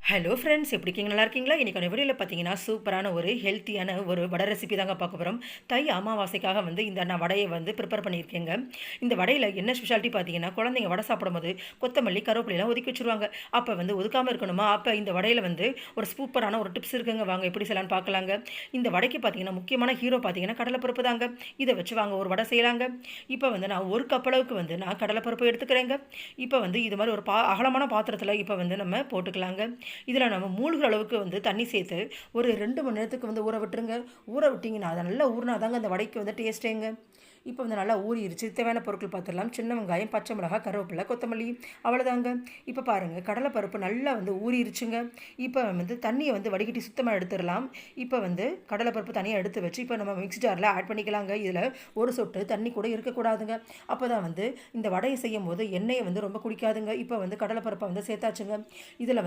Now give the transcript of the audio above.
Hello friends, எப்படி இருக்கீங்க? நல்லா இருக்கீங்களா? இன்றைக்கான வீடியோவில் பார்த்தீங்கன்னா சூப்பரான ஒரு ஹெல்த்தியான ஒரு வடை ரெசிபி தாங்க பார்க்க போகிறோம். தை அமாவாசைக்காக இந்த நான் வடையை ப்ரிப்பேர் பண்ணியிருக்கேங்க. இந்த வடையில் என்ன ஸ்பெஷாலிட்டி பார்த்தீங்கன்னா, குழந்தைங்க வடை சாப்பிடும்போது கொத்தமல்லி கருவேப்பிலையெல்லாம் ஒதுக்கி வச்சுருவாங்க. அப்போ ஒதுக்காமல் இருக்கணுமா, அப்போ இந்த வடையில் ஒரு சூப்பரான ஒரு டிப்ஸ் இருக்குங்க. வாங்க எப்படி செய்யலான்னு பார்க்கலாங்க. இந்த வடைக்கு பார்த்தீங்கன்னா முக்கியமான ஹீரோ பார்த்தீங்கன்னா கடலைப்பருப்பு தாங்க. இதை வச்சு வாங்க ஒரு வடை செய்யலாங்க. இப்போ நான் ஒரு கப் அளவுக்கு நான் கடலைப்பருப்பு எடுத்துக்கிறேங்க. இப்போ இது மாதிரி ஒரு அகலமான பாத்திரத்தில் இப்போ நம்ம போட்டுக்கலாங்க. இதில் நம்ம மூழ்கிற அளவுக்கு தண்ணி சேர்த்து ஒரு 2 மணி நேரத்துக்கு ஊற விட்டுருங்க. ஊற விட்டிங்கன்னா அதை நல்லா ஊறினா தாங்க அந்த வடைக்கு டேஸ்ட்டேங்க. இப்போ நல்லா ஊறிடுச்சு. தேவையான பொருட்கள் பார்த்துடலாம். சின்ன வெங்காயம், பச்சை மிளகாய், கருவேப்பிலை, கொத்தமல்லி, அவ்வளோதாங்க. இப்போ பாருங்கள், கடலைப்பருப்பு நல்லா ஊறிடுச்சுங்க. இப்போ தண்ணியை வடிகட்டி சுத்தமாக எடுத்துடலாம். இப்போ கடலைப்பருப்பு தனியாக எடுத்து வச்சு இப்போ நம்ம மிக்ஸி ஜாரில் ஆட் பண்ணிக்கலாங்க. இதில் ஒரு சொட்டு தண்ணி கூட இருக்கக்கூடாதுங்க. அப்போ தான் இந்த வடையை செய்யும் போது எண்ணெயை ரொம்ப குடிக்காதுங்க. இப்போ கடலைப்பருப்பை சேர்த்தாச்சுங்க. இதில்